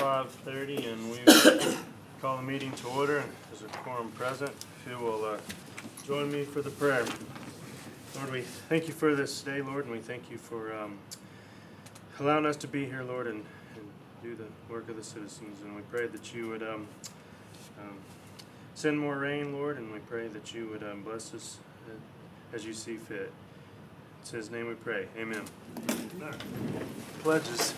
5:30, and we will call the meeting to order. There's a quorum present. If you will join me for the prayer. Lord, we thank you for this day, Lord, and we thank you for allowing us to be here, Lord, and do the work of the citizens. And we pray that you would send more rain, Lord, and we pray that you would bless us as you see fit. In his name we pray. Amen. All right. Pledges.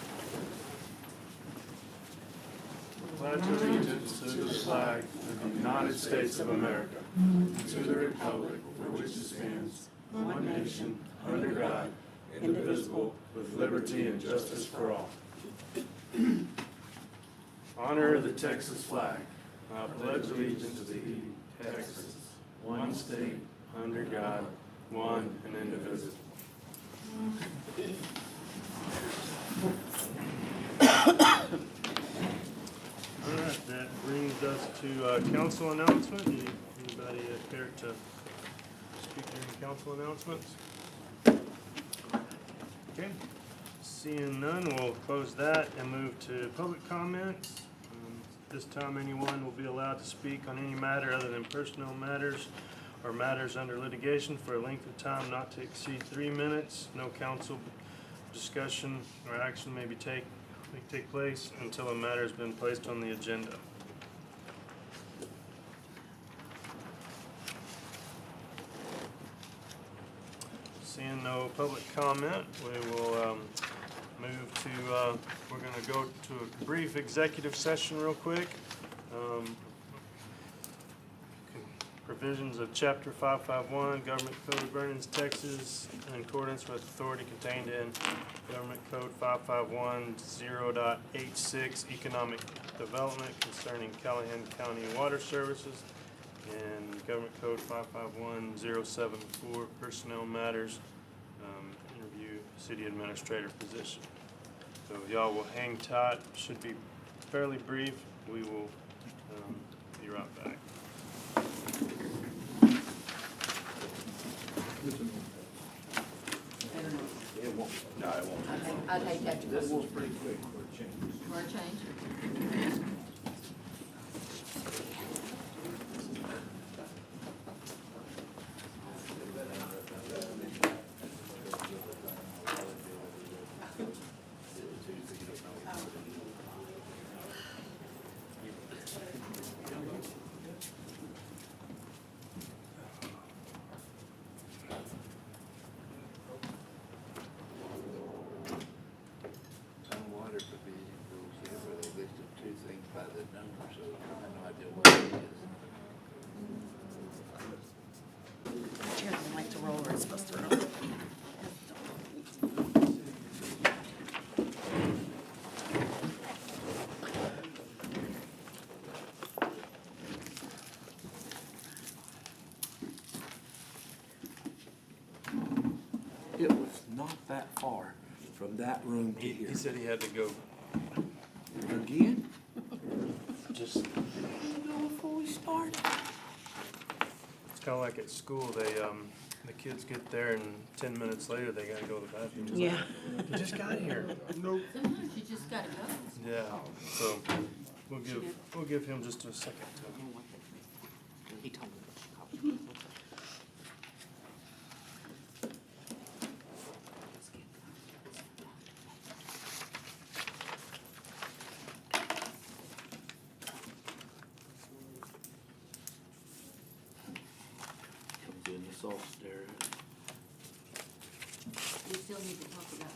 Pledge allegiance to the flag of the United States of America, and to the republic for which it stands, one nation, under God, indivisible, with liberty and justice for all. Honor the Texas flag. I pledge allegiance to thee, Texas, one state, under God, one and indivisible. All right, that brings us to council announcement. Anybody care to speak during council announcements? Okay, seeing none, we'll close that and move to public comments. This time anyone will be allowed to speak on any matter other than personnel matters or matters under litigation for a length of time not to exceed 3 minutes. No council discussion or action may take place until a matter has been placed on the agenda. Seeing no public comment, we will move to, we're going to go to a brief executive session real quick. Provisions of Chapter 551, Government Code of Vernon, Texas, in accordance with authority contained in Government Code 551.0.86, Economic Development concerning Callahan County Water Services, and Government Code 551.074, Personnel Matters, interview City Administrator position. So y'all will hang tight. Should be fairly brief. We will be right back. It won't. No, it won't. I'd hate that to go. This was pretty quick for a change. For a change. Water provision rules here where they listed two things by the number, so I have no idea what it is. Chairman likes to roll where it's supposed to roll. It was not that far from that room to He here. said he had to go. Again? Just, You know, before we started. it's kind of like at school. They the kids get there and 10 minutes later they gotta go to the bathroom. It's Yeah. like, you just got here. Nope. Sometimes you just gotta go. Yeah. So we'll give him just a second to. He told me. Comes in the sauce there. We still need to talk about,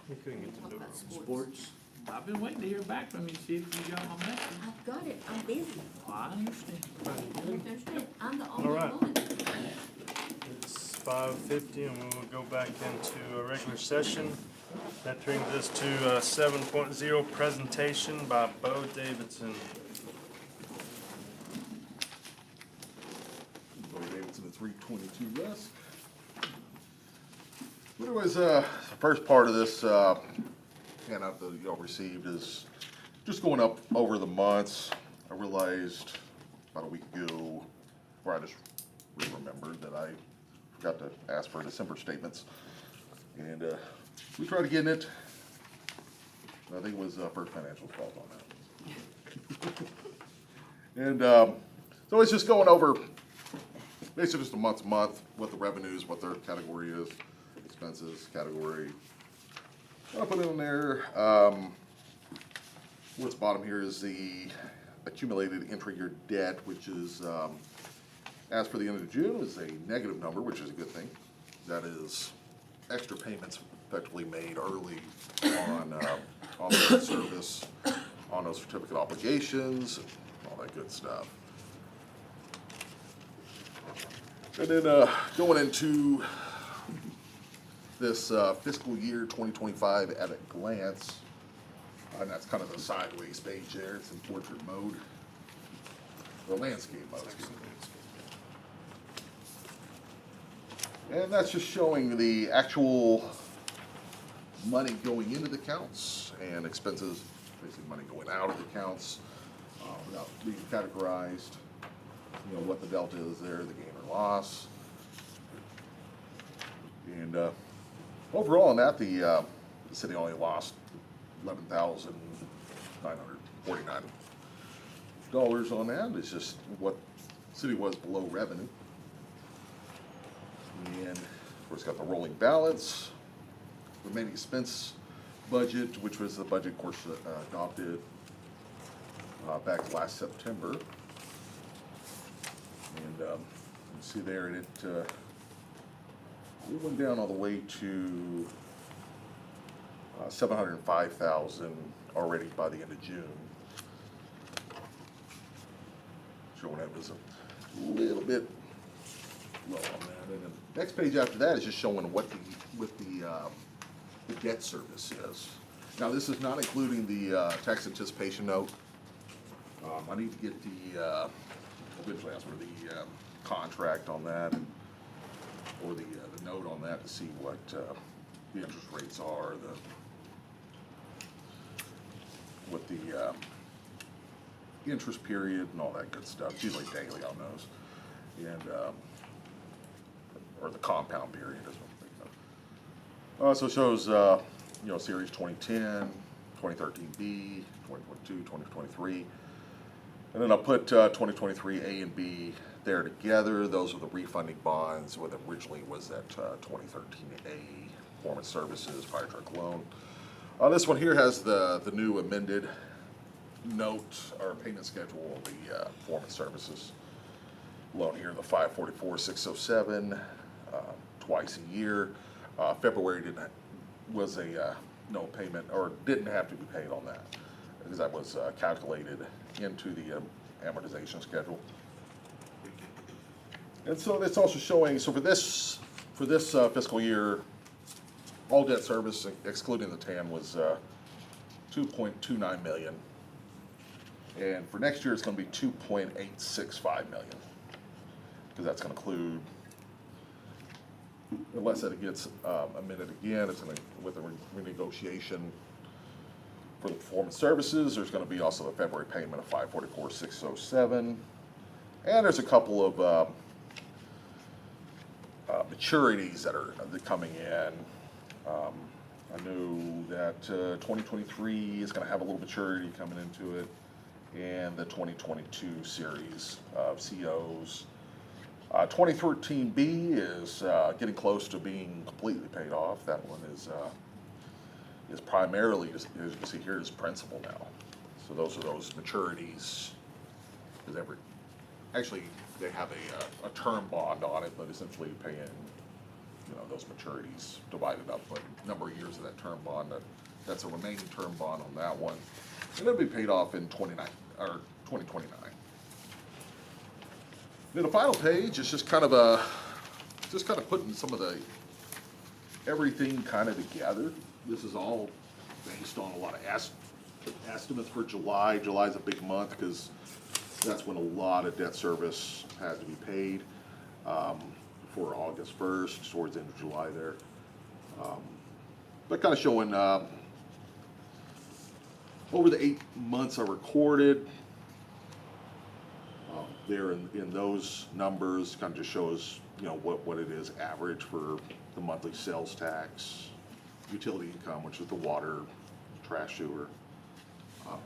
He couldn't get the talk door. about sports. Sports. I've been waiting to hear back from you, see if you got my message. I've got it, I'm busy. I understand. I don't understand. I'm the only All right. one. It's 5:50 and we will go back into a regular session. That brings us to 7.0 presentation by Bo Davidson. Bo Davidson at 322 West. But anyways, the first part of this handout that y'all received is just going up over the months. I realized about a week ago, where I just remembered that I forgot to ask for December statements. And we tried getting it, I think it was First Financial's fault on that. And so it's just going over, basically just a month to month, what the revenues, what their category is, expenses, category. I'll put it in there. What's bottom here is the accumulated intra-year debt, which is, as for the end of June, is a negative number, which is a good thing. That is extra payments effectively made early on the debt service, on those certificate obligations, all that good stuff. And then going into this fiscal year 2025 at a glance, and that's kind of the sideways page there. It's in portrait mode, the landscape mode. And that's just showing the actual money going into the accounts and expenses, basically money going out of the accounts without being categorized. You know, what the delta is there, the gain or loss. And overall on that, the city only lost $11,949 on that. It's just what the city was below revenue. And of course, got the rolling balance, remaining expense budget, which was the budget, of course, adopted back last September. And you can see there, and it went down all the way to 705,000 already by the end of June. Showing that was a little bit low on that. And then the next page after that is just showing what the debt service is. Now this is not including the tax anticipation note. I need to get the eventually ask for the contract on that, and, or the note on that to see what the interest rates are, what the interest period and all that good stuff. It's usually daily on those, and or the compound period is what I'm thinking of. So it shows you know, series 2010, 2013B, 2022, 2023. And then I'll put 2023 A and B there together. Those are the refunding bonds. What originally was that 2013 A, performance services, fire truck loan. This one here has the new amended note or payment schedule of the performance services loan here, the 544,607, twice a year. February was a no payment, or didn't have to be paid on that, because that was calculated into the amortization schedule. And so it's also showing, so for this fiscal year, all debt service, excluding the TAN, was 2.29 million. And for next year, it's gonna be 2.865 million. Because that's gonna include, unless it gets amended again, it's gonna, with a renegotiation for the performance services, there's gonna be also the February payment of 544,607. And there's a couple of maturities that are coming in. I knew that 2023 is going to have a little maturity coming into it, and the 2022 series of COs. 2013B is getting close to being completely paid off. That one is primarily, as you can see here, is principal now. So those are those maturities. Actually, they have a term bond on it, but essentially paying, you know, those maturities divided up by number of years of that term bond. That's a remaining term bond on that one, and it'll be paid off in 2029. Then the final page is just kind of putting some of the everything kind of together. This is all based on a lot of estimates for July. July's a big month because that's when a lot of debt service has to be paid, before August 1st, towards the end of July there. But kind of showing over the 8 months I recorded, there in those numbers, kind of just shows, you know, what it is average for the monthly sales tax, utility income, which is the water, trash sewer,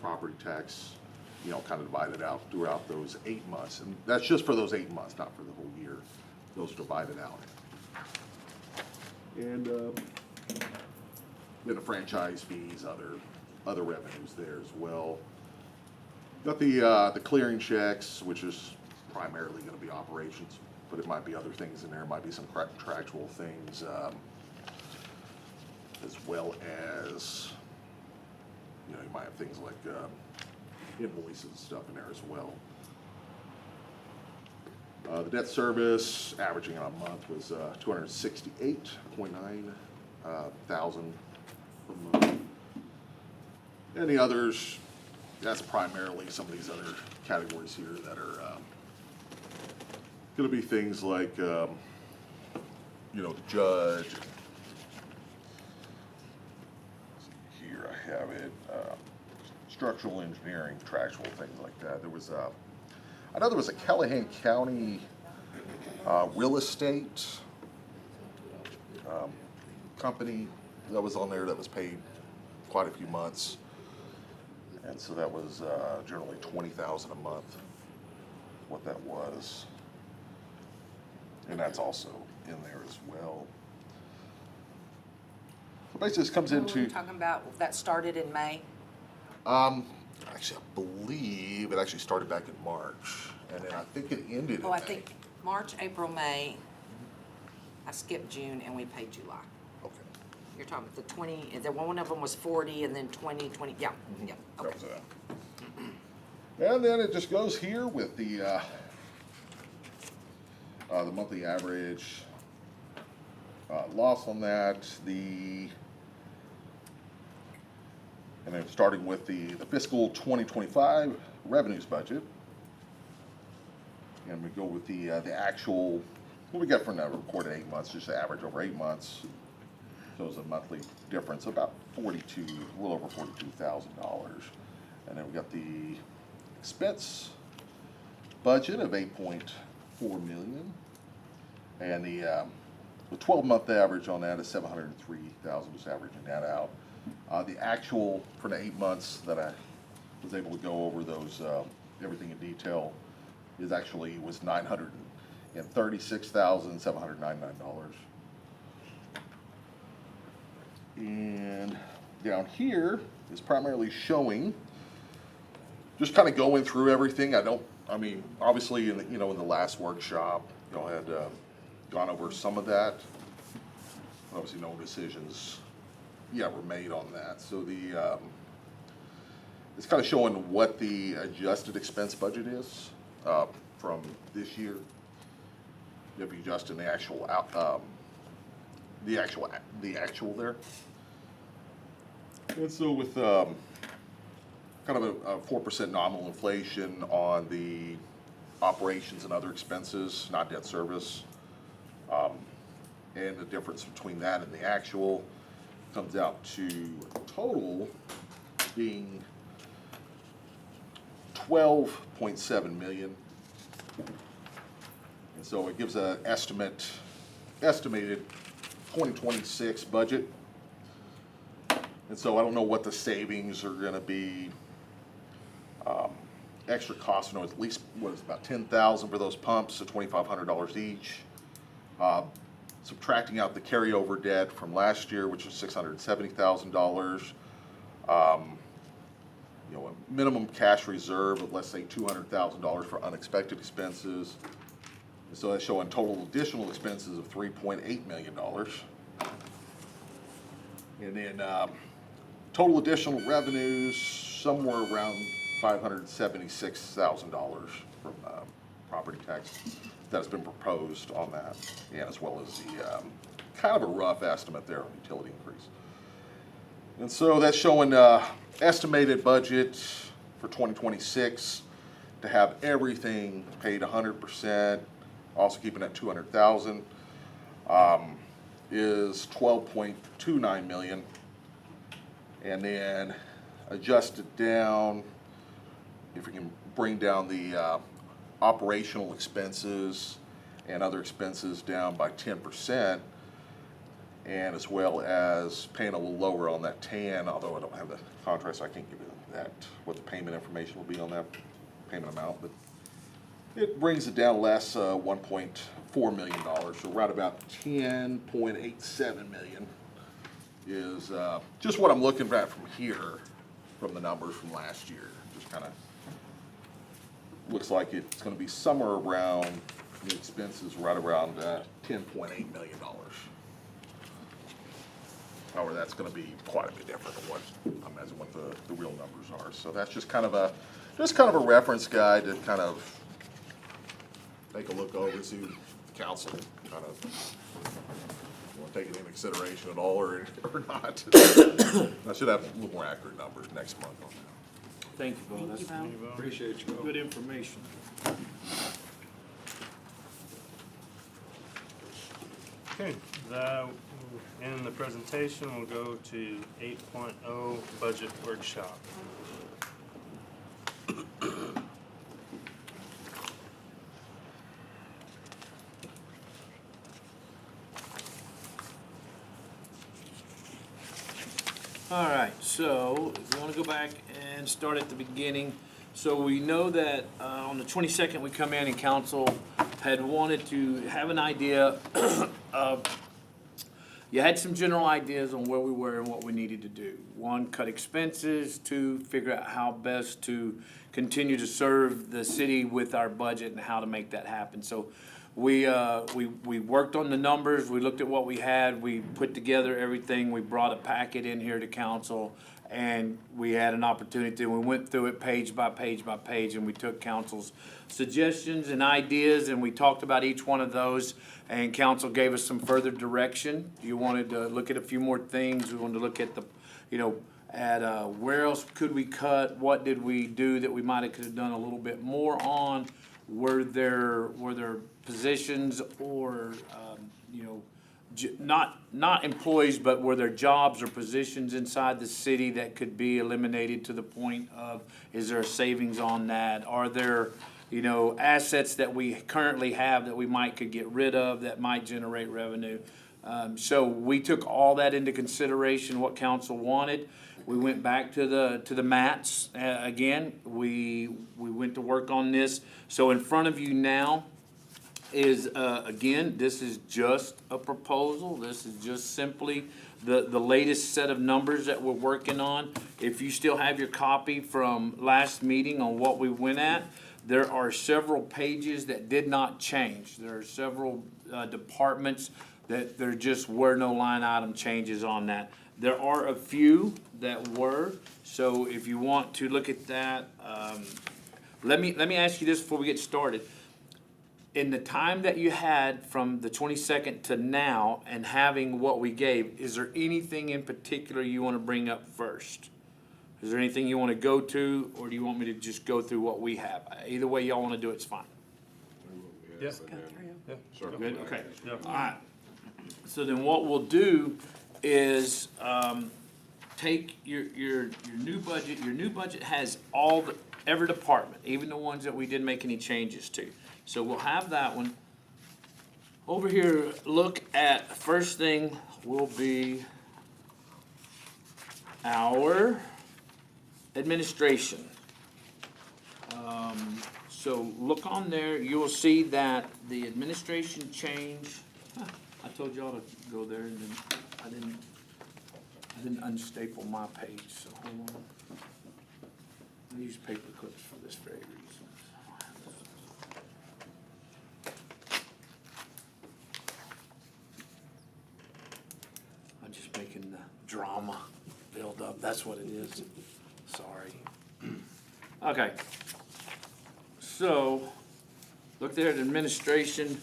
property tax, you know, kind of divided out throughout those 8 months. And that's just for those 8 months, not for the whole year. Those are divided out. And then the franchise fees, other revenues there as well. Got the clearing checks, which is primarily gonna be operations, but it might be other things in there. It might be some contractual things, as well as, you know, you might have things like invoices and stuff in there as well. The debt service averaging on a month was 268.9 thousand per month. And the others, that's primarily some of these other categories here that are gonna be things like, you know, the judge. Here I have it, structural engineering, contractual things like that. There was I know there was a Callahan County real estate company that was on there that was paid quite a few months. And so that was generally $20,000 a month, what that was. And that's also in there as well. So basically this comes We're into, talking about, that started in May? actually I believe it actually started back in March. And then I think it ended in Oh, I May. think March, April, May. I skipped June and we paid July. Okay. You're talking about the 20, one of them was 40 and then 20, yeah, yeah, That okay. was that. And then it just goes here with the monthly average loss on that, and then starting with the fiscal 2025 revenues budget. And we go with the actual, what we got from that reported 8 months, just the average over 8 months. Shows a monthly difference of about a little over $42,000. And then we got the expense budget of 8.4 million. And the 12-month average on that is 703,000, just averaging that out. The actual for the 8 months that I was able to go over those, everything in detail, was $936,799. And down here is primarily showing, just kind of going through everything. I mean, obviously in the last workshop, I had gone over some of that. Obviously no decisions were made on that. So it's kind of showing what the adjusted expense budget is from this year. If you adjust in the actual there. And so with kind of a 4% nominal inflation on the operations and other expenses, not debt service, and the difference between that and the actual comes out to total being 12.7 million. And so it gives an estimated 2026 budget. And so I don't know what the savings are gonna be. Extra costs, at least, about 10,000 for those pumps, so $2,500 each. Subtracting out the carryover debt from last year, which was $670,000. A minimum cash reserve of, let's say, $200,000 for unexpected expenses. So that's showing total additional expenses of $3.8 million. And then total additional revenues somewhere around $576,000 from property tax that's been proposed on that, and as well as the kind of a rough estimate there on utility increase. And so that's showing estimated budget for 2026 to have everything paid 100%, also keeping at 200,000, is 12.29 million. And then adjusted down, if we can bring down the operational expenses and other expenses down by 10%, and as well as paying a little lower on that tan, although I don't have the contract, so I can't give you that, what the payment information will be on that payment amount, but it brings it down less, $1.4 million, so right about 10.87 million is just what I'm looking at from here, from the numbers from last year. Just kind of looks like it's going to be somewhere around the expenses, right around $10.8 million. However, that's going to be quite a bit different than what I imagine what the real numbers are. So that's just kind of a reference guide to kind of take a look over, see the council kind of want to take it into consideration at all or not. I should have a little more accurate numbers next month on that. Thank you, Bo. That's Appreciate you. good information. Okay, that will end the presentation. We'll go to 8.0 budget workshop. All right, so if you want to go back and start at the beginning. So we know that on the 22nd, we come in and council had wanted to have an idea of, you had some general ideas on where we were and what we needed to do. One, cut expenses. Two, figure out how best to continue to serve the city with our budget and how to make that happen. So we worked on the numbers, we looked at what we had, we put together everything, we brought a packet in here to council, and we had an opportunity, we went through it page by page by page, and we took council's suggestions and ideas, and we talked about each one of those, and council gave us some further direction. You wanted to look at a few more things, we wanted to look at the, where else could we cut, what did we do that we might have could have done a little bit more on, were there positions or, not employees, but were there jobs or positions inside the city that could be eliminated to the point of, is there a savings on that? Are there, assets that we currently have that we could get rid of that might generate revenue? So we took all that into consideration, what council wanted. We went back to the mats, again, we went to work on this. So in front of you now is, again, this is just a proposal. This is just simply the latest set of numbers that we're working on. If you still have your copy from last meeting on what we went at, there are several pages that did not change. There are several departments that there just were no line item changes on that. There are a few that were, so if you want to look at that, let me ask you this before we get started. In the time that you had from the 22nd to now and having what we gave, is there anything in particular you want to bring up first? Is there anything you want to go to, or do you want me to just go through what we have? Either way y'all want to do it's fine. Yes. Sure. Good, okay. Yeah. All right. So then what we'll do is, take your new budget. Your new budget has every department, even the ones that we didn't make any changes to. So we'll have that one. Over here, look at, first thing will be our administration. So look on there, you will see that the administration change, I told y'all to go there and then I didn't unstaple my page, so hold on. I use paper clips for this very reason. I'm just making the drama build up, that's what it is. Sorry. Okay. So, look there at administration.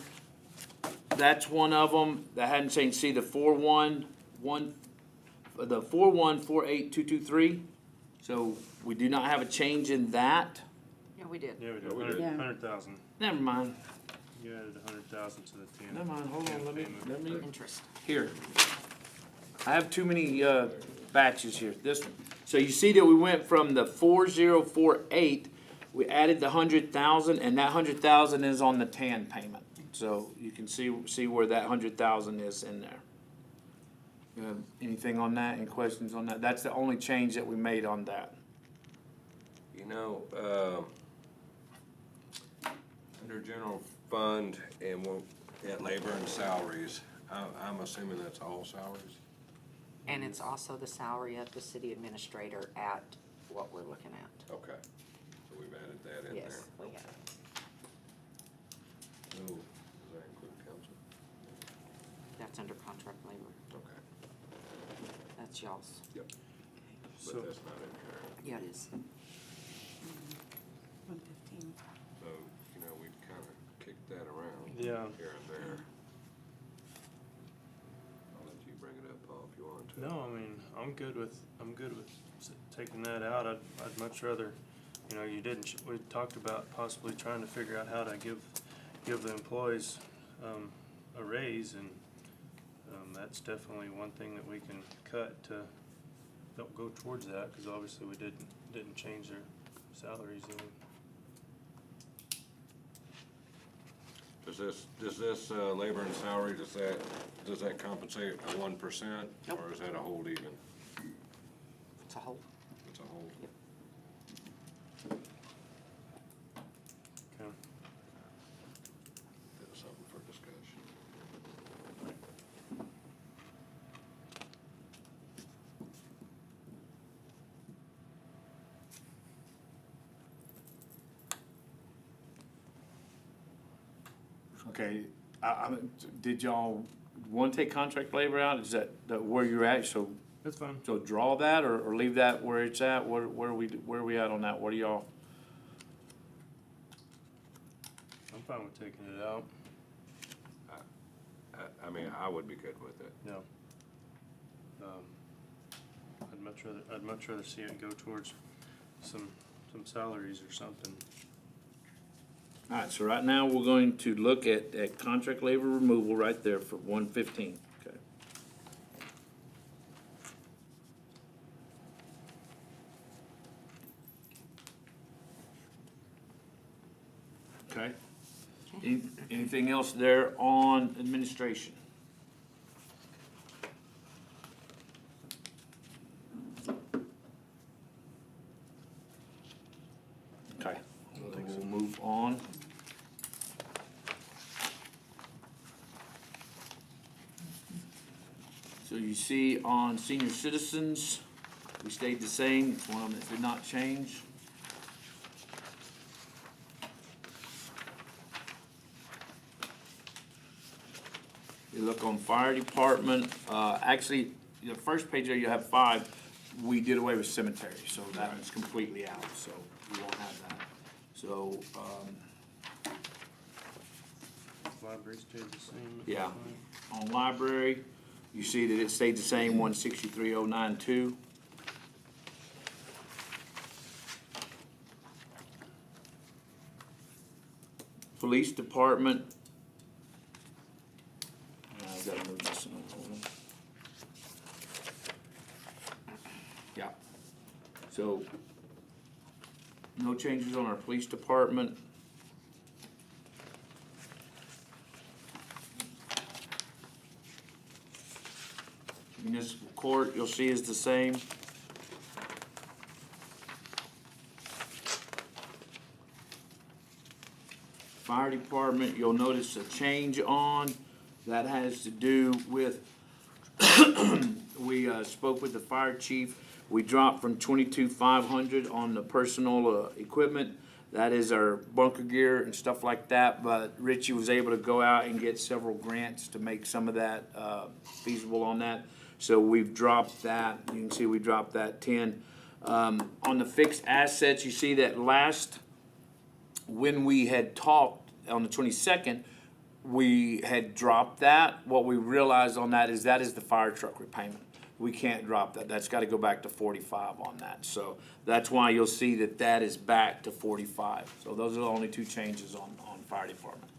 That's one of them that hadn't changed. See the 4148223. So we do not have a change in that. Yeah, we did. Yeah, we did, Yeah. 100,000. Never mind. You added 100,000 to the 10. Never mind. Hold on. Let me. Interest. Here. I have too many batches here. This one. So you see that we went from the 4048. We added the 100,000, and that 100,000 is on the TAN payment. So you can see where that 100,000 is in there. Anything on that, any questions on that? That's the only change that we made on that. You know, under general fund and we'll, at labor and salaries, I'm assuming that's all salaries? And it's also the salary of the city administrator at what we're looking at. Okay, so we've added that in there. Yes, we have. Oh, does that include council? That's under contract labor. Okay, That's y'all's. yep, So, but that's not in here. Yeah, it is. 115. So, you know, we've kind of kicked that around yeah, here and there. I'll let you bring it up, Paul, if you want to. no, I mean, I'm good with taking that out. I'd much rather, you know, we talked about possibly trying to figure out how to give the employees, a raise, and, that's definitely one thing that we can cut to, don't go towards that, cause obviously we didn't change their salaries any. Does this labor and salary, does that compensate a 1%? Nope. Or is that a whole even? It's a whole. It's a whole? Yep. Okay. That's something for discussion. Okay, did y'all want to take contract labor out? Is that where you're at? So That's fine. draw that or leave that where it's at? Where are we at on that? What do y'all? I'm fine with taking it out. I mean, I would be good with it. No. I'd much rather see it go towards some salaries or something. All right, so right now, we're going to look at contract labor removal right there for 115, okay? Okay. Anything else there on administration? Okay, we'll move on. So you see on senior citizens, we stayed the same, it's one of them that did not change. You look on fire department, actually, the first page there, you have 5, we did away with cemetery, so that one's completely out, so we won't have that. So, Library stays the same. yeah, on library, you see that it stayed the same, 163,092. Police department. I've got to move this one. Hold on. Yeah. So, no changes on our police department. Municipal court, you'll see is the same. Fire department, you'll notice a change on, that has to do with, we spoke with the fire chief. We dropped from 22,500 on the personal equipment. That is our bunker gear and stuff like that, but Richie was able to go out and get several grants to make some of that feasible on that. So we've dropped that. You can see we dropped that 10. On the fixed assets, you see that when we had talked on the 22nd, we had dropped that. What we realized on that is the fire truck repayment. We can't drop that. That's got to go back to 45 on that. So that's why you'll see that is back to 45. So those are the only 2 changes on fire department.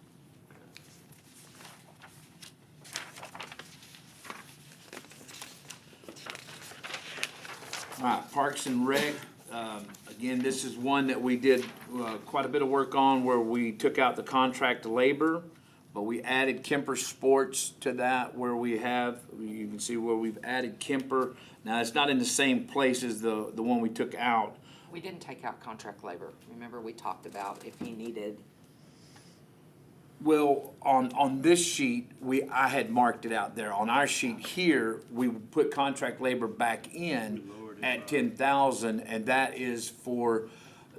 All right, Parks and Rec, again, this is one that we did quite a bit of work on where we took out the contract labor, but we added Kemper Sports to that where we have, you can see where we've added Kemper. Now, it's not in the same place as the one we took out. We didn't take out contract labor. Remember, we talked about if he needed, Well, on this sheet, I had marked it out there. On our sheet here, we put contract labor back in at 10,000, and that is for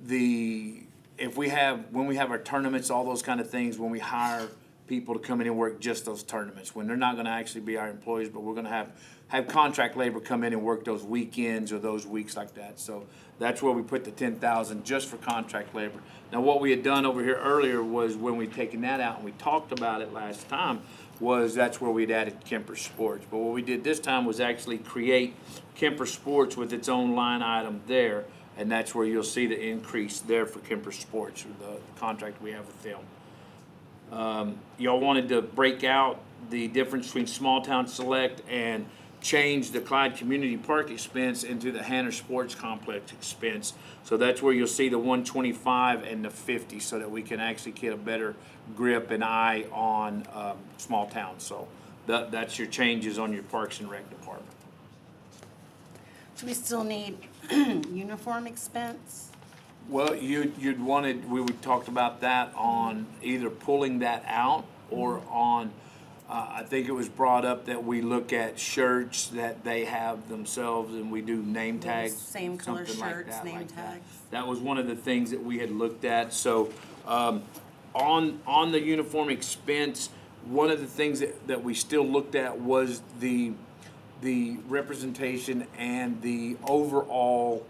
when we have our tournaments, all those kind of things, when we hire people to come in and work just those tournaments, when they're not gonna actually be our employees, but we're gonna have contract labor come in and work those weekends or those weeks like that. So that's where we put the 10,000 just for contract labor. Now, what we had done over here earlier was when we'd taken that out and we talked about it last time, was that's where we'd added Kemper Sports. But what we did this time was actually create Kemper Sports with its own line item there, and that's where you'll see the increase there for Kemper Sports, or the contract we have with them. Y'all wanted to break out the difference between Small Town Select and change the Clyde Community Park expense into the Hanner Sports Complex expense. So that's where you'll see the 125 and the 50, so that we can actually get a better grip and eye on small towns. So that's your changes on your Parks and Rec department. Do we still need uniform expense? Well, we talked about that on either pulling that out or on, I think it was brought up that we look at shirts that they have themselves and we do name tags. Same color something like shirts, that, name like that. tags. That was one of the things that we had looked at. So, on the uniform expense, one of the things that we still looked at was the representation and the overall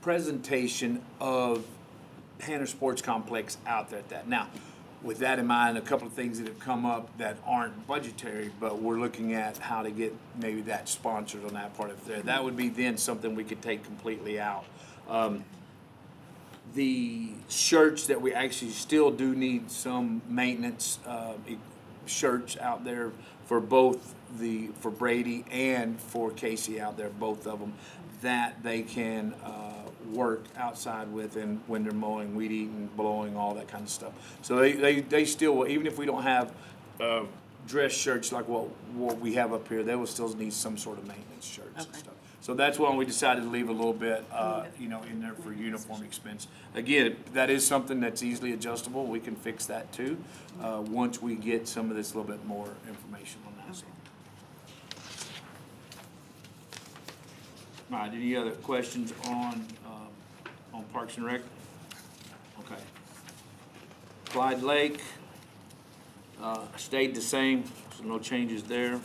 presentation of Hanner Sports Complex out there at that. Now, with that in mind, a couple of things that have come up that aren't budgetary, but we're looking at how to get maybe that sponsored on that part of there. That would be then something we could take completely out. The shirts that we actually still do need some maintenance, shirts out there for both for Brady and for Casey out there, both of them, that they can work outside with, and when they're mowing, weed eating, blowing, all that kind of stuff. So they still will, even if we don't have dress shirts like what we have up here, they will still need some sort of maintenance shirts and Okay. stuff. So that's why we decided to leave a little bit, in there for uniform expense. Again, that is something that's easily adjustable. We can fix that too, once we get some of this little bit more information on that. So. All right, any other questions on Parks and Rec? Okay. Clyde Lake, stayed the same, so no changes there.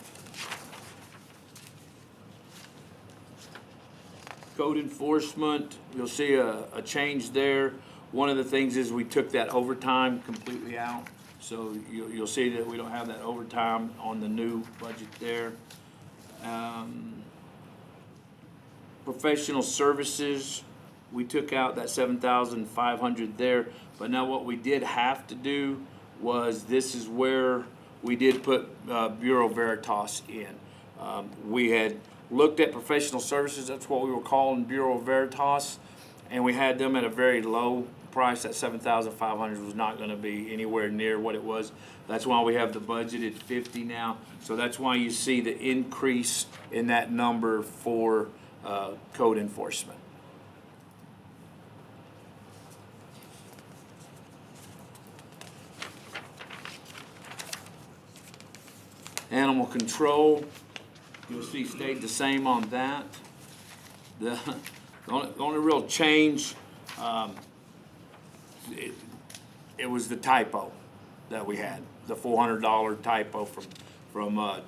Code enforcement, you'll see a change there. One of the things is we took that overtime completely out. So you'll see that we don't have that overtime on the new budget there. Professional services, we took out that 7,500 there. But now what we did have to do was, this is where we did put Bureau Veritas in. We had looked at professional services, that's what we were calling Bureau Veritas, and we had them at a very low price. That 7,500 was not gonna be anywhere near what it was. That's why we have the budget at 50 now. So that's why you see the increase in that number for code enforcement. Animal control, you'll see stayed the same on that. The only real change, it was the typo that we had, the $400 typo from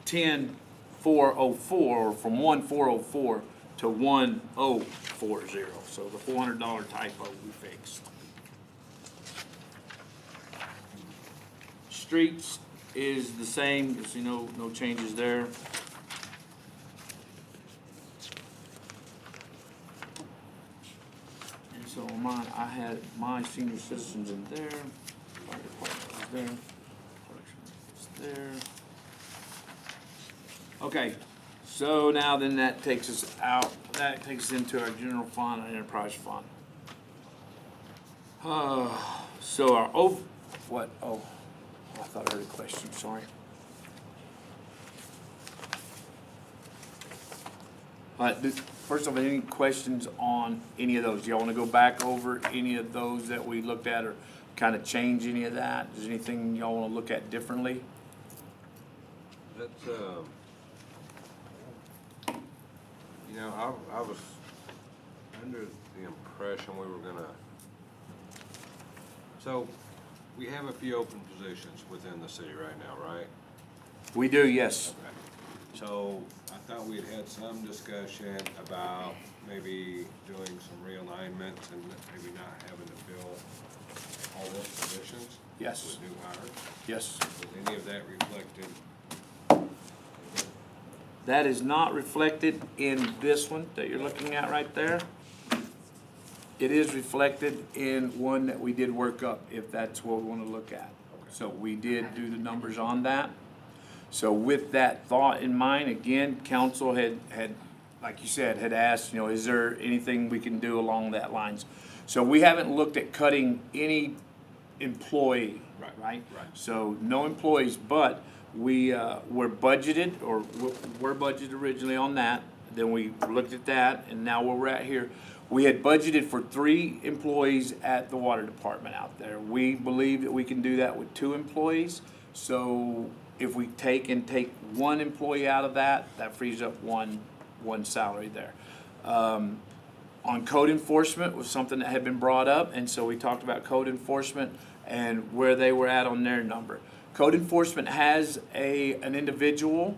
10,404, or from 1,404 to 1,040. So the $400 typo we fixed. Streets is the same, you see no changes there. And so on mine, I had my senior citizens in there, fire department was there, corrections was there. Okay, so now then that takes us out, that takes us into our general fund and enterprise fund. So our, what, oh, I thought I heard a question, sorry. First of all, any questions on any of those? Y'all wanna go back over any of those that we looked at or kinda change any of that? Is there anything y'all wanna look at differently? That's, you know, I was under the impression we were gonna, so we have a few open positions within the city right now, right? We do, yes. Okay. So I thought we had had some discussion about maybe doing some realignments and maybe not having to fill all those positions Yes. with new hires. Yes. Was any of that reflected? That is not reflected in this one that you're looking at right there. It is reflected in one that we did work up, if that's what we wanna look at. So we did do the numbers on that. So with that thought in mind, again, council had, like you said, had asked, you know, is there anything we can do along that lines? So we haven't looked at cutting any employee, right? Right. So no employees, but we, were budgeted, or were budgeted originally on that. Then we looked at that, and now where we're at here, we had budgeted for 3 employees at the water department out there. We believe that we can do that with 2 employees. So if we take 1 employee out of that, that frees up one salary there. On code enforcement was something that had been brought up, and so we talked about code enforcement and where they were at on their number. Code enforcement has an individual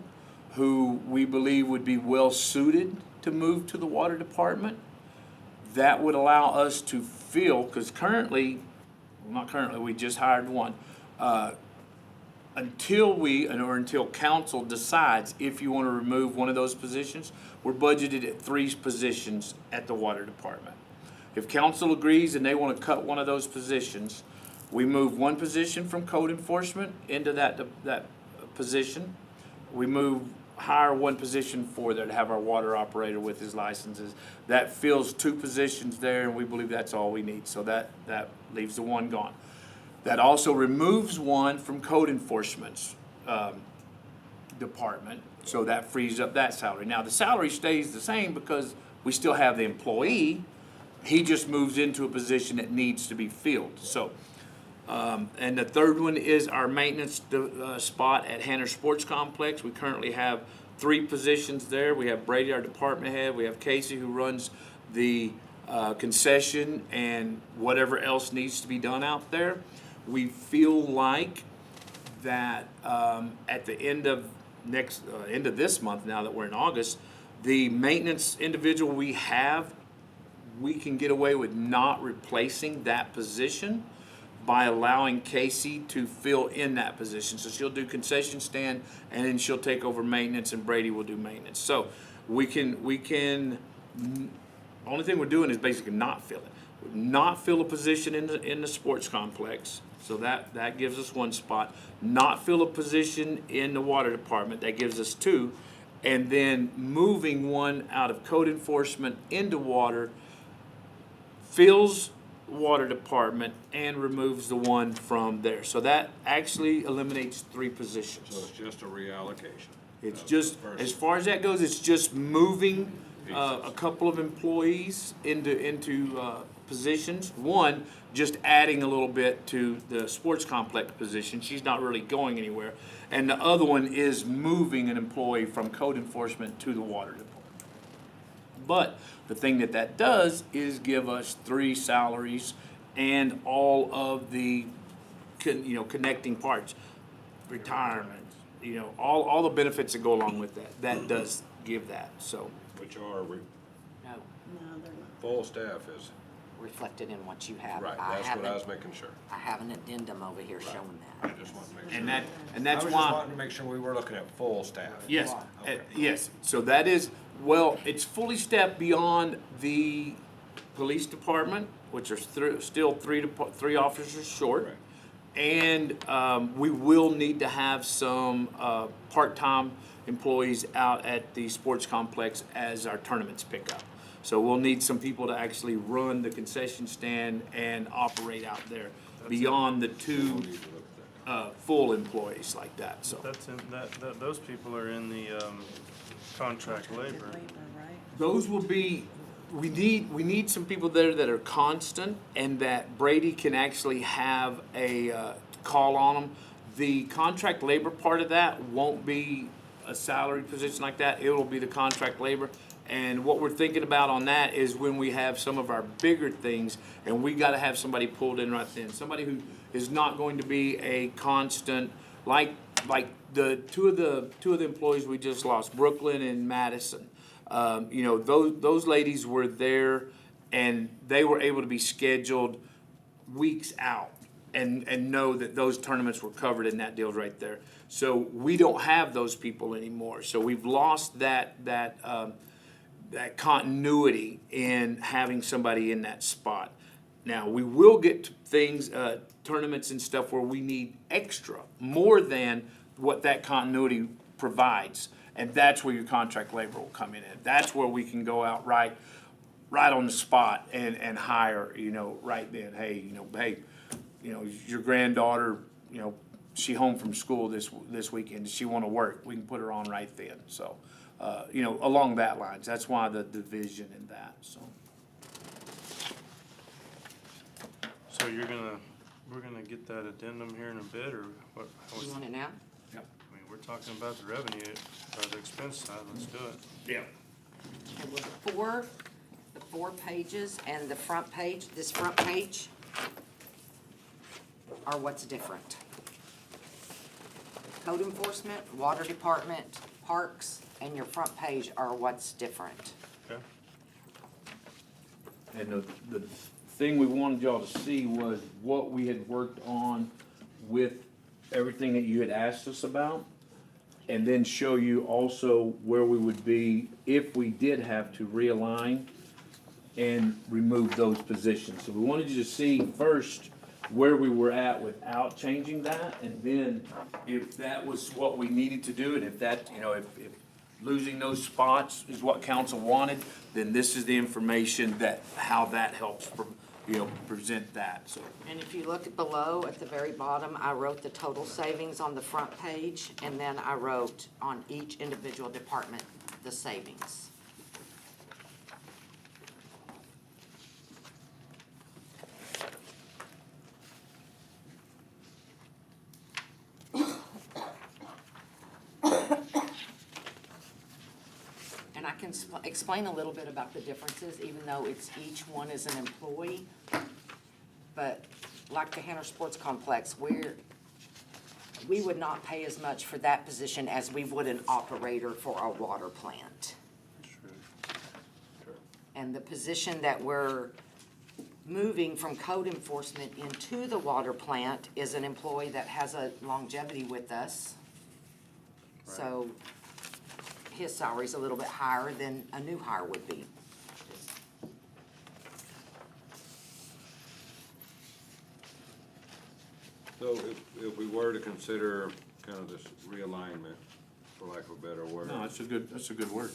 who we believe would be well suited to move to the water department. That would allow us to fill, because currently, well, not currently, we just hired one. Until council decides if you want to remove one of those positions, we're budgeted at 3 positions at the water department. If council agrees and they want to cut one of those positions, we move 1 position from code enforcement into that position. We hire 1 position for there to have our water operator with his licenses. That fills 2 positions there, and we believe that's all we need. So that leaves the 1 gone. That also removes 1 from code enforcement's department, so that frees up that salary. Now, the salary stays the same because we still have the employee. He just moves into a position that needs to be filled. So, and the 3rd one is our maintenance spot at Hanner Sports Complex. We currently have 3 positions there. We have Brady, our department head. We have Casey, who runs the concession and whatever else needs to be done out there. We feel like that at the end of this month, now that we're in August, the maintenance individual we have, we can get away with not replacing that position by allowing Casey to fill in that position. So she'll do concession stand, and then she'll take over maintenance, and Brady will do maintenance. So we can, only thing we're doing is basically not fill it. Not fill a position in the sports complex, so that gives us 1 spot. Not fill a position in the water department, that gives us 2. And then moving 1 out of code enforcement into water fills water department and removes the 1 from there. So that actually eliminates 3 positions. So it's just a reallocation. It's of just, personnel. as far as that goes, it's just moving a couple of employees into positions. 1, just adding a little bit to the sports complex position. She's not really going anywhere. And the other one is moving an employee from code enforcement to the water department. But the thing that does is give us 3 salaries and all of the connecting parts, retirement, all the benefits that go along with that. That does give that. So Which are, No, No, they're not. full staff is, reflected in what you have. right, I that's what I haven't- was making sure. I have an addendum over here showing I that. just wanted to make sure. and that's I was just why. wanting to make sure we were looking at full staff. Yes, Okay. yes, so that is, well, it's fully stepped beyond the police department, which are still 3 officers short. Right. And we will need to have some part-time employees out at the sports complex as our tournaments pick up. So we'll need some people to actually run the concession stand and operate out there beyond the two full employees like that, so. That's in, those people are in the, contract labor. Labor, right? Those will be, we need some people there that are constant and that Brady can actually have a, call on them. The contract labor part of that won't be a salaried position like that, it will be the contract labor. And what we're thinking about on that is when we have some of our bigger things and we gotta have somebody pulled in right then, somebody who is not going to be a constant, like the two of the employees we just lost, Brooklyn and Madison. You know, those ladies were there and they were able to be scheduled weeks out and know that those tournaments were covered in that deal right there. So we don't have those people anymore. So we've lost that continuity in having somebody in that spot. Now, we will get to things, tournaments and stuff where we need extra, more than what that continuity provides. And that's where your contract labor will come in at. That's where we can go out right on the spot and hire, you know, right then. Hey, your granddaughter, you know, she home from school this weekend. Does she want to work? We can put her on right then. So, you know, along that lines. That's why the division in that, so. So we're gonna get that addendum here in a bit, or what? You want it now? I mean, we're talking about the revenue, or the expense side, let's do it. Yeah. Okay, well, the four pages and the front page, this front page are what's different. Code enforcement, water department, parks, and your front page are what's different. Okay. And the thing we wanted y'all to see was what we had worked on with everything that you had asked us about, and then show you also where we would be if we did have to realign and remove those positions. So we wanted you to see first where we were at without changing that, and then if that was what we needed to do, and if that, you know, if losing those spots is what council wanted, then this is the information that, how that helps, you know, present that, so. And if you look at below, at the very bottom, I wrote the total savings on the front page, and then I wrote on each individual department the savings. And I can explain a little bit about the differences, even though it's each one is an employee. But like the Hannah Sports Complex, we would not pay as much for that position as we would an operator for our water plant. And the position that we're moving from code enforcement into the water plant is an employee that has a longevity with us. So his salary's a little bit higher than a new hire would be. So if we were to consider kind of this realignment, for lack of a better word. No, that's a good word.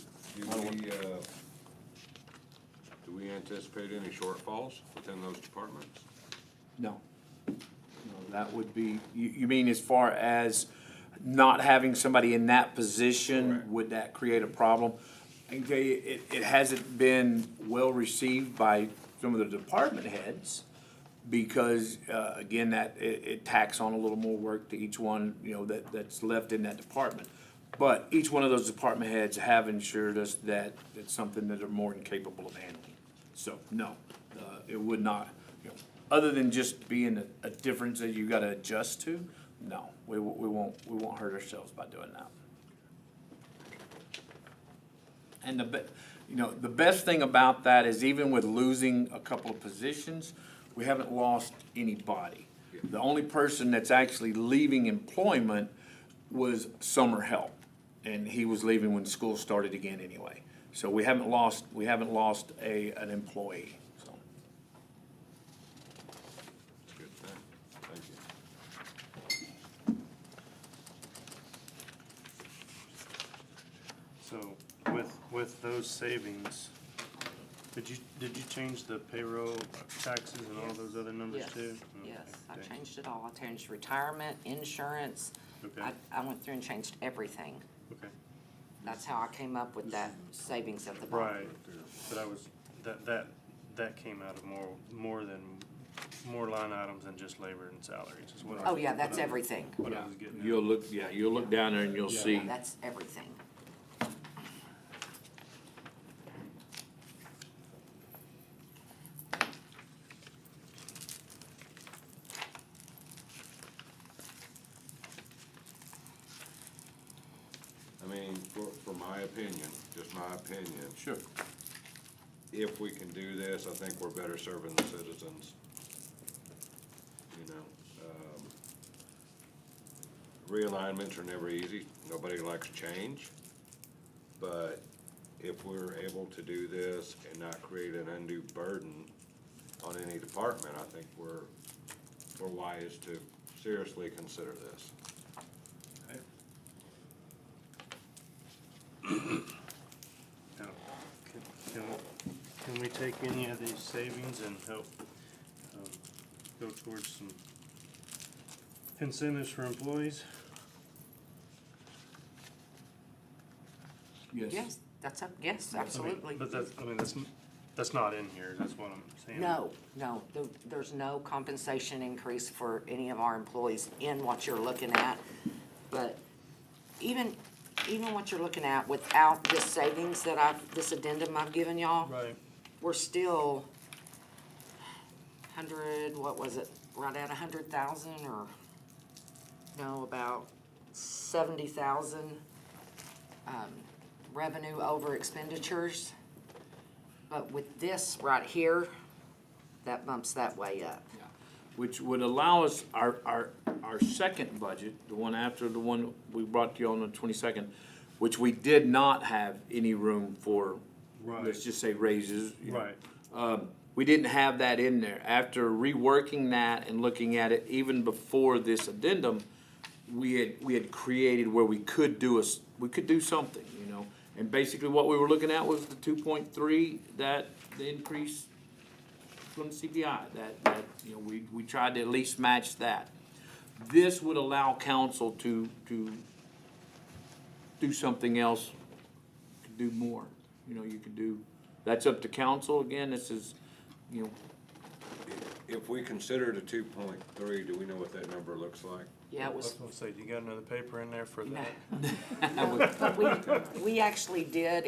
Do we anticipate any shortfalls within those departments? No. No, that would be, you mean as far as not having somebody in that position, Correct. would that create a problem? I can tell you, it hasn't been well received by some of the department heads because, again, that, it tacks on a little more work to each one, you know, that's left in that department. But each one of those department heads have assured us that it's something that they're more than capable of handling. So, no, it would not, you know, other than just being a difference that you gotta adjust to, no, we won't hurt ourselves by doing that. And the best thing about that is even with losing a couple of positions, we haven't lost anybody. The only person that's actually leaving employment was summer help, and he was leaving when school started again anyway. So we haven't lost an employee, so. Good thing. Thank you. So with those savings, Did you change the payroll taxes and all those other numbers Yes, too? yes, I Okay. changed it all. I changed retirement, insurance. Okay. I went through and changed everything. Okay, That's how I came up with that savings at the bottom. right, but that came out of more line items than just labor and salaries is what I. Oh, yeah, that's everything. What I was getting at. You'll look down there and you'll see. Yeah, that's everything. I mean, for my opinion, just my opinion, Sure. if we can do this, I think we're better serving the citizens. You know, realignments are never easy, nobody likes change. But if we're able to do this and not create an undue burden on any department, I think we're wise to seriously consider this. Now, can we take any of these savings and help go towards some incentives for employees? Yes, yes, absolutely. But that's not in here, that's what I'm saying. No, there's no compensation increase for any of our employees in what you're looking at. But even what you're looking at without this savings this addendum I've given y'all, Right, we're still what was it, right at 100,000 or, no, about 70,000, revenue over expenditures. But with this right here, that bumps that way up. Which would allow us, our second budget, the one after the one we brought to you on the 22nd, which we did not have any room for, Right. let's just say raises. you know. right, We didn't have that in there. After reworking that and looking at it, even before this addendum, we had created where we could do something, you know? And basically what we were looking at was the 2.3, the increase from the CPI, that, you know, we tried to at least match that. This would allow council to do something else, to do more. You know, you could do, that's up to council. Again, this is, you know, If we consider the 2.3, do we know what that number looks like? Yeah, it I was was, gonna say, you got another paper in there for no. that? But we actually did,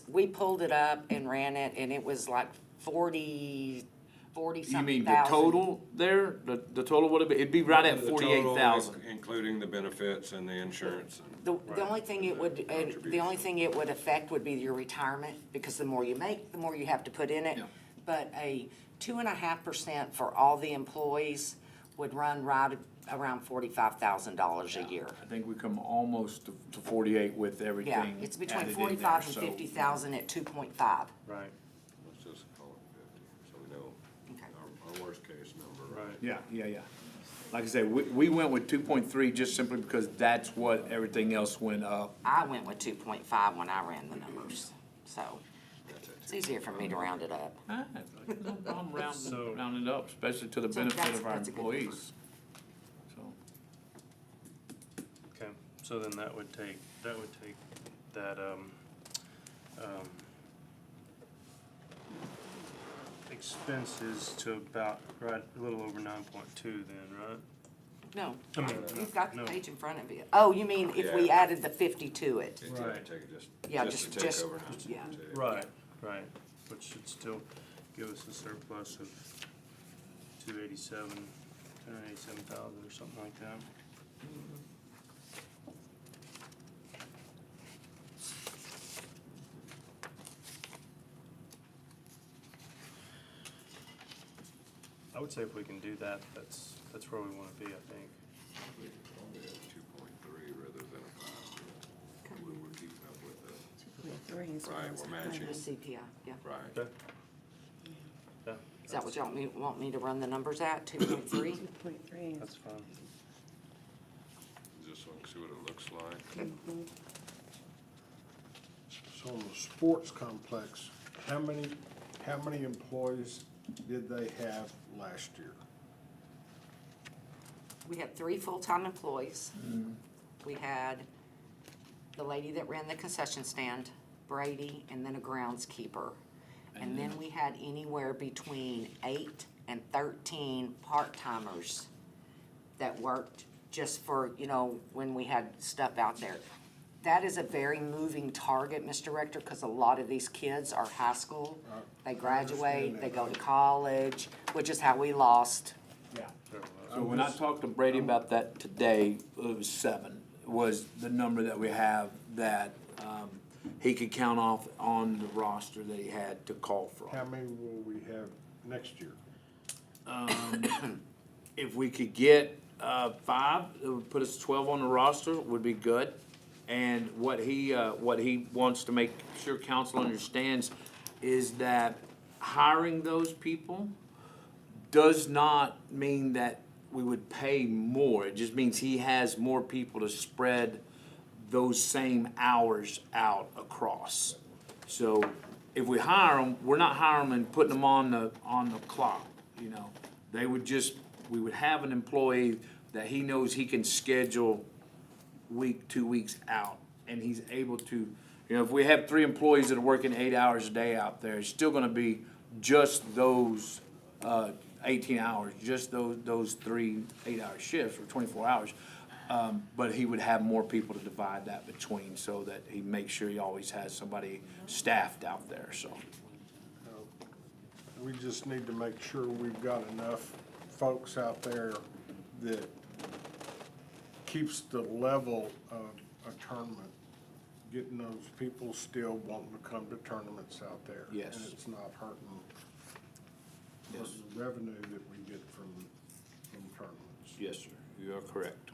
we pulled it up and ran it, and it was like 40 you something mean the thousand. total there? The total would have been, it'd be right at The total, 48,000. Including the benefits and the insurance. The only thing it would, the only thing it would affect would be your retirement, because the more you make, the more you have to put in it. Yeah. But a 2.5% for all the employees would run right around $45,000 a year. I think we come almost to 48 with everything. Yeah, it's between added in there, 45 and so- 50,000 at 2.5. Right, Let's just call it 50, so we know Okay. our worst case number. right. Yeah. Like I said, we went with 2.3 just simply because that's what everything else went up. I went with 2.5 when I ran the numbers, so it's easier for me to round it up. No problem So- rounding it up, especially to the So benefit that's- of our that's a good number. employees. So, Okay, so then that would take that, expenses to about, right, a little over 9.2 then, right? No, I mean, you've got the no. page in front of you. Oh, you mean if we Yeah. added the 50 to it? Right. Take it Yeah, just to just- take over now. yeah. Right, right, which should still give us a surplus of 287,000 or something like that. I would say if we can do that, that's where we wanna be, I think. We probably have 2.3 rather than a 5. We were keeping up with it. Right, we're The matching, CPI, yeah. right. Okay. Yeah, Is that what y'all want me to run the numbers at, 2.3? 2.3 that's fine. Just want to see what it looks like. So on the sports complex, how many How many employees did they have last year? We had 3 full-time employees. We had the lady that ran the concession stand, Brady, and then a groundskeeper. And then we had anywhere between 8 and 13 part-timers that worked just for, you know, when we had stuff out there. That is a very moving target, Mr. Rector, because a lot of these kids are high school. They graduate, they go to college, which is how we lost. Yeah. So when I talked to Brady about that today, it was 7, was the number that we have that, he could count off on the roster that he had to call from. How many will we have next year? If we could get 5, it would put us 12 on the roster, would be good. And what he wants to make sure council understands is that hiring those people does not mean that we would pay more. It just means he has more people to spread those same hours out across. So if we hire them, we're not hiring them and putting them on the clock, you know. They would just, we would have an employee that he knows he can schedule week, 2 weeks out, and he's able to, you know, if we have 3 employees that are working 8 hours a day out there, it's still gonna be just those 18 hours, just those 3 8-hour shifts or 24 hours. But he would have more people to divide that between, so that he makes sure he always has somebody staffed out there, so. We just need to make sure we've got enough folks out there that keeps the level of a tournament, getting those people still wanting to come to tournaments out there. Yes. And it's not hurting Yes. the revenue that we get from tournaments. Yes, sir, you are correct.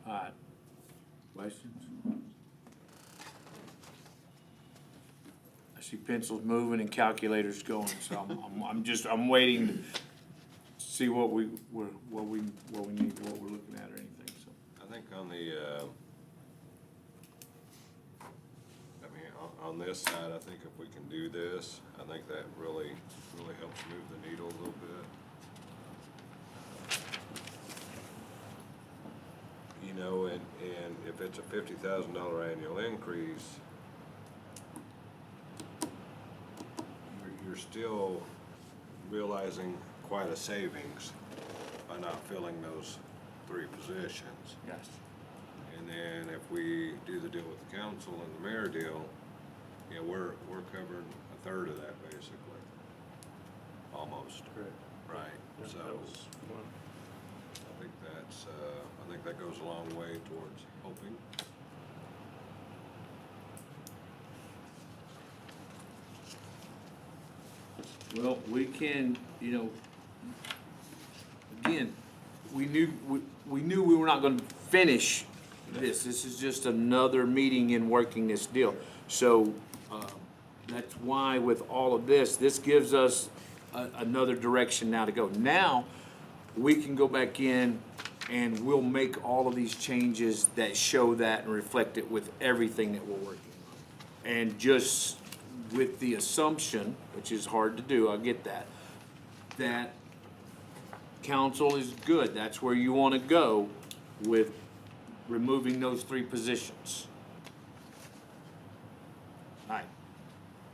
All right, questions? I see pencils moving and calculators going, so I'm waiting to see what we need, what we're looking at or anything, so. I think on the, on this side, I think if we can do this, I think that really helps move the needle a little bit. You know, and if it's a $50,000 annual increase, you're still realizing quite a savings by not filling those 3 positions. Yes. And then if we do the deal with the council and the mayor deal, you know, we're covering a third of that basically, almost. Correct. Right, so That was one. I think that goes a long way towards helping. Well, we can, you know, again, we knew we were not gonna finish this. This is just another meeting in working this deal. So, that's why with all of this, this gives us another direction now to go. Now, we can go back in and we'll make all of these changes that show that and reflect it with everything that we're working on. And just with the assumption, which is hard to do, I get that, that council is good. That's where you want to go with removing those 3 positions.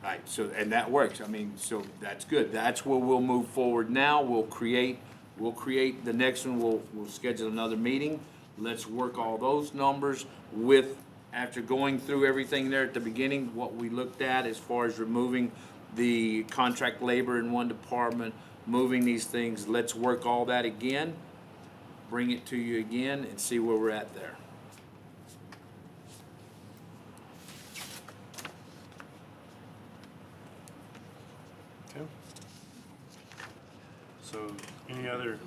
Right, so, and that works. I mean, so that's good. That's where we'll move forward now. We'll create the next one. We'll schedule another meeting. Let's work all those numbers with, after going through everything there at the beginning, what we looked at as far as removing the contract labor in one department, moving these things. Let's work all that again, bring it to you again, and see where we're at there. Okay. So, any other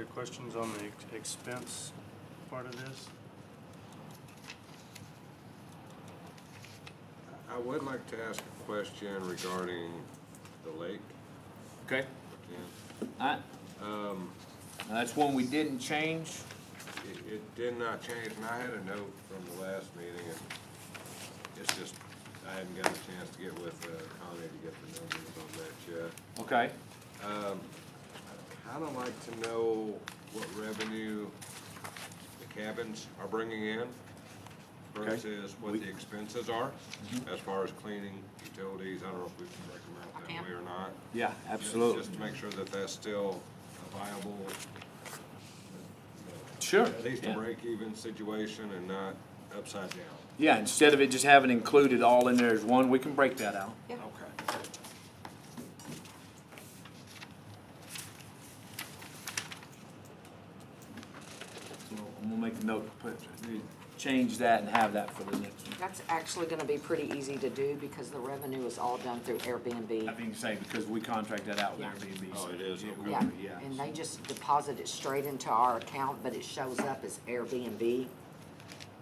questions on the expense part of this? I would like to ask a question regarding the lake. Okay, Yeah. alright. Now, that's one we didn't change. It did not change, and I had a note from the last meeting, and it's just, I hadn't got a chance to get with Connie to get the numbers on that yet. Okay. I'd kinda like to know what revenue the cabins are bringing in Okay. versus what the expenses are, as far as cleaning, utilities. I don't know if we can break them out that way or not. Yeah, absolutely. Just to make sure that that's still a viable, Sure. at least a Yeah. break-even situation and not upside down. Yeah, instead of it just having included all in there as one, we can break that out. Yeah. Okay. So I'm gonna make a note, change that and have that for the next one. That's actually gonna be pretty easy to do because the revenue is all done through Airbnb. I think say because we contract that out with Yeah. Airbnb. Oh, so it is? will Okay. Yeah, cover it, yeah. and they just deposit it straight into our account, but it shows up as Airbnb.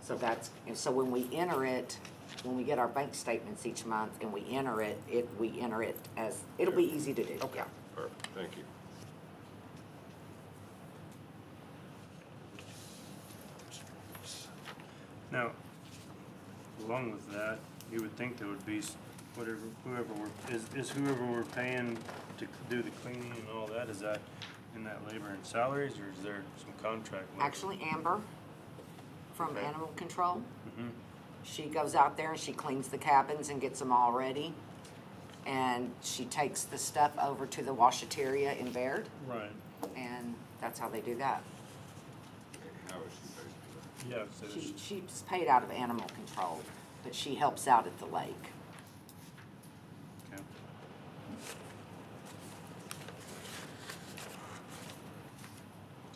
So that's, and so when we enter it, when we get our bank statements each month and we enter it, we enter it as, it'll be easy to do, yeah. Perfect, thank you. Now, along with that, you would think there would be whatever, is whoever we're paying to do the cleaning and all that, is that in that labor and salaries, or is there some contract? labor? Actually, Amber from Okay. Animal Control, Mhm. she goes out there and she cleans the cabins and gets them all ready. And she takes the stuff over to the washateria in Baird, Right, and that's how they do that. How is she paid for that? yeah, so She's paid out of Animal Control, but she helps out at the lake. okay.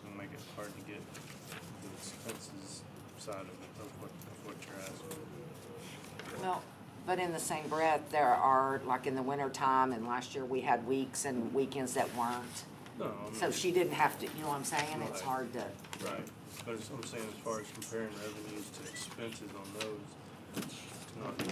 It'll make it hard to get the expenses side of it, of what you're asking. Well, but in the same breath, there are, like in the wintertime, and last year we had weeks and weekends that weren't. No, I mean, So she didn't have to, you know what I'm saying? It's Right. hard to, right, but I'm saying as far as comparing revenues to expenses on those, it's not. Yeah,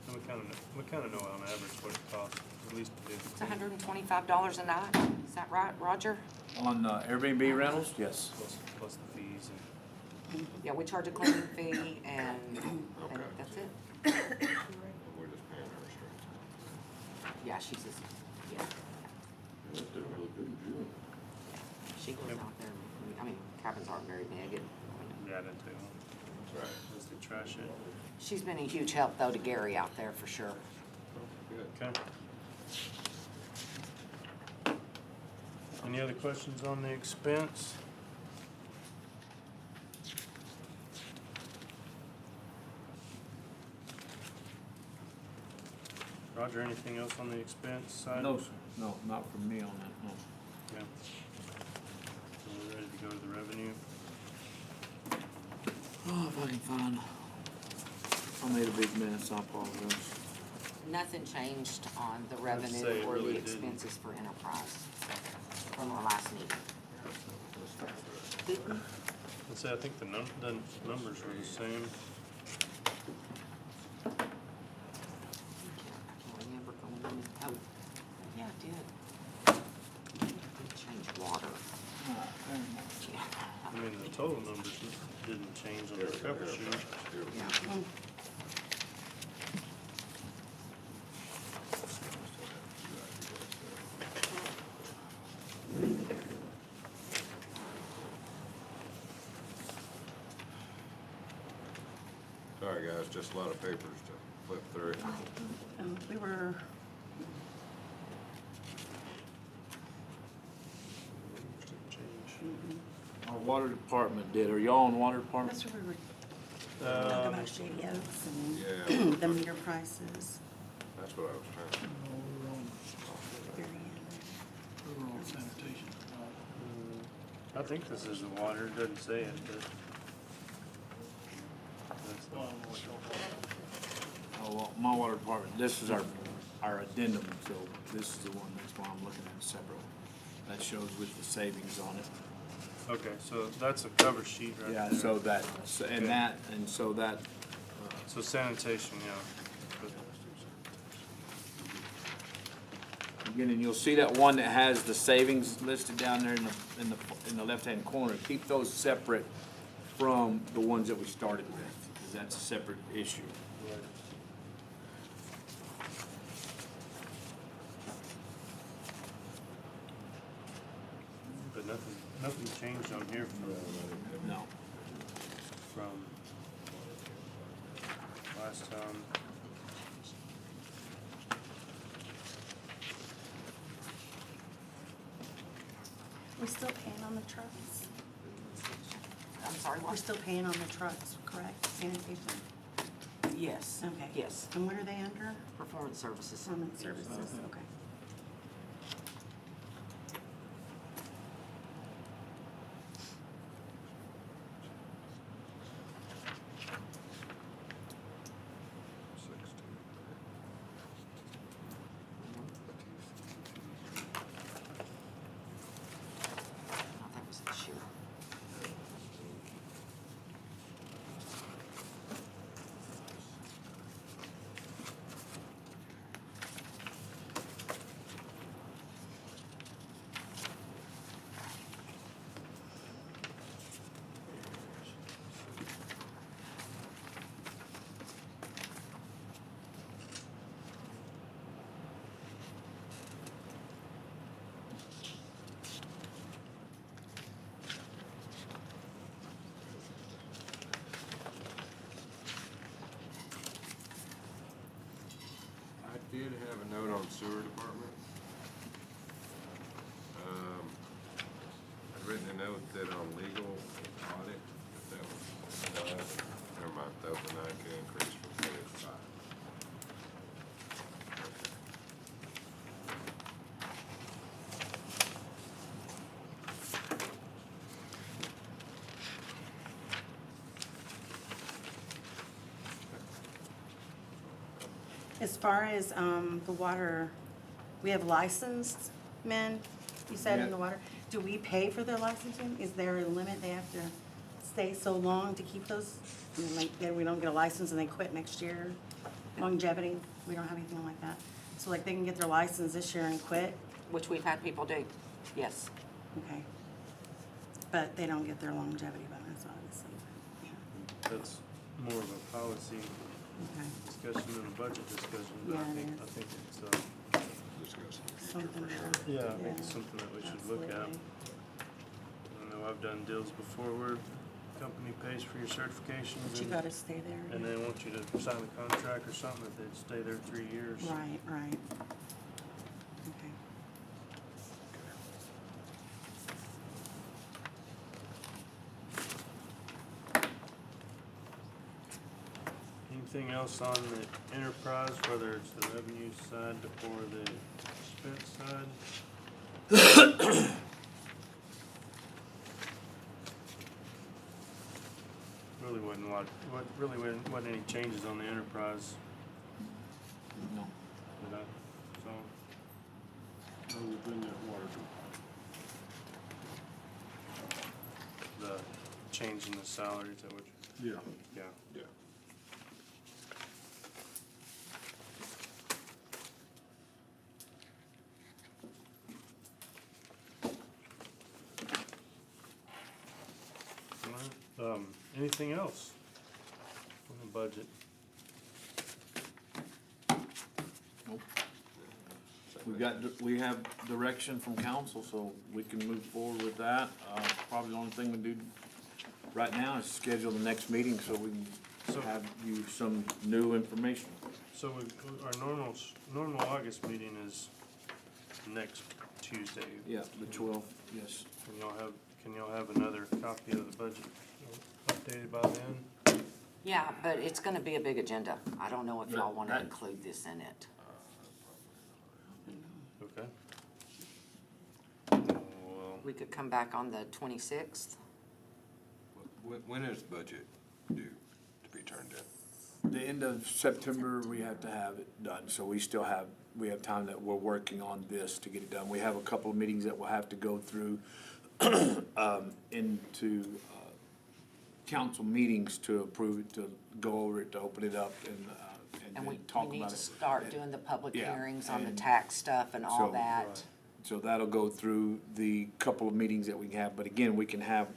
and we kinda know on average what it costs, at least to do. it's $125 a night, is that right, Roger? On Airbnb rentals, yes. Plus the fees and. Yeah, we charge a cleaning fee and Okay. that's it. We're just paying her straight. Yeah, she's just, yeah, she goes out there, I mean, cabins aren't very big, and Yeah, that too. That's right. Let's do trash it. she's been a huge help though to Gary out there for sure. Good. Okay. Any other questions on the expense? Roger, anything else on the expense side? No, sir, no, not from me on that, no. Okay. So we're ready to go to the revenue? Oh, if I can find, I made a big mess, I apologize. Nothing changed on the say revenue it or really the didn't. expenses for enterprise from our last meeting. Didn't? Let's say, I think the numbers were the same. I can't remember going in. Oh, yeah, I did. I did change water. Yeah. I mean, the total numbers didn't change on the cover sheet. Yeah. Sorry, guys, just a lot of papers to flip through. We were, Didn't change. Our water department did, are y'all on water department? that's where we were talking about Shady Oaks and Yeah, the meter prices. that's what I was trying to. Very end. I think this is the water, it doesn't say it, but. That's the- Oh, well, my water department, this is our addendum, so this is the one, that's why I'm looking at it separate. That shows with the savings on it. Okay, so that's a cover sheet right there. Yeah, so that, so that, So sanitation, yeah, Again, and you'll see that one that has the savings listed down there in the left-hand corner. Keep those separate from the ones that we started with, because that's a separate issue. But nothing changed on here No. from last time. We're still paying on the trucks? I'm sorry, We're what? still paying on the trucks, correct? Sanitation? Yes. Okay. Yes, And what are they under? performance services. Performance services, okay. Oh, that was this year. I did have a note on sewer department. I'd written a note that on legal audit, that was, never mind, that was a 9K increase from 4 to 5. As far as, the water, we have licensed men, you said in Yeah. the water. Do we pay for their licensing? Is there a limit? They have to stay so long to keep those? I mean, like, then we don't get a license and they quit next year? Longevity, we don't have anything like that. So like they can get their license this year and quit? Which we've had people do, yes. Okay. But they don't get their longevity bonus, obviously. Yeah. That's more of a policy Okay. discussion than a budget discussion, but Yeah, I it think, is. I think it's, Discuss in the future Something for to- sure. yeah, I think Yeah, it's something that we should look at. absolutely. I know I've done deals before where company pays for your certifications But you gotta stay there. and they want you to sign a contract or something that they'd stay there 3 years. Right, right. Okay. Anything else on the enterprise, whether it's the revenue side or the expense side? Really wasn't wasn't any changes on the enterprise No. that I saw. Other than that water. The change in the salary, is that what you, Yeah. yeah. Yeah. All right. Anything else on the budget? We have direction from council, so we can move forward with that. Probably the only thing we do right now is schedule the next meeting so we So- can have you some new information. So our normal August meeting is next Tuesday. Yeah, the 12th, yes. Can y'all have another copy of the budget updated by then? Yeah, but it's gonna be a big agenda. I don't know if y'all wanna Right. include this in it. Okay. Well, We could come back on the 26th. When is budget due to be turned in? The end of September, we have to have it done, so we have time that we're working on this to get it done. We have a couple of meetings that we'll have to go through into council meetings to approve it, to go over it, to open it up and And then we talk need about to it. start doing the public Yeah, hearings on the and tax stuff and all so- that. So that'll go through the couple of meetings that we can have, but again, we can have,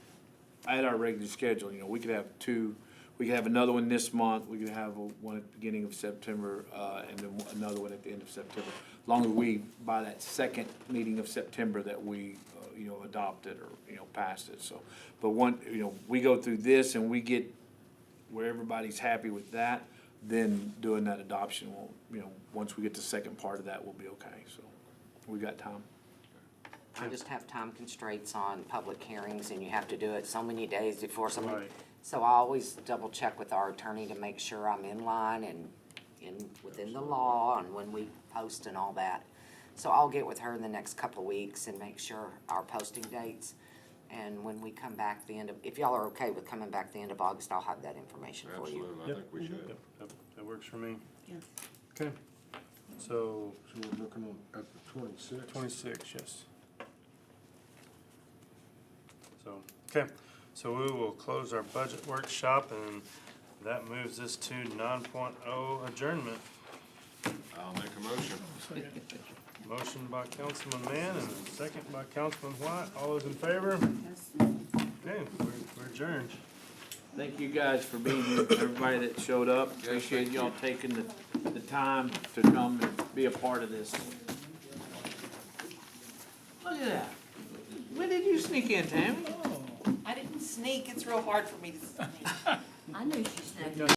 at our regular schedule, you know, we could have two, we could have another one this month, we could have one at the beginning of September, and then another one at the end of September. As long as we, by that second meeting of September, that we, you know, adopt it or, you know, pass it, so. But we go through this and we get where everybody's happy with that, then doing that adoption will, you know, once we get the second part of that, we'll be okay, so. We got time. I just have time constraints on public hearings, and you have to do it so many days before somebody. Right. So I always double check with our attorney to make sure I'm in line and within the law and when we post and all that. So I'll get with her in the next couple of weeks and make sure our posting dates. And when we come back if y'all are okay with coming back the end of August, I'll have that information for you. Absolutely, I think we should. Yep, that works for me. Yeah. Okay, so So we're looking at the 26th. 26, yes. So, okay, so we will close our budget workshop, and that moves us to 9.0 adjournment. I'll make a motion. Motion by Councilman Mann and a second by Councilman White. All those in favor? Yes. Okay, we're adjourned. Thank you guys for being here, everybody that showed up. Appreciate y'all taking the time to come and be a part of this. Look at that. When did you sneak in, Tammy? I didn't sneak, it's real hard for me to sneak. I knew she snapped.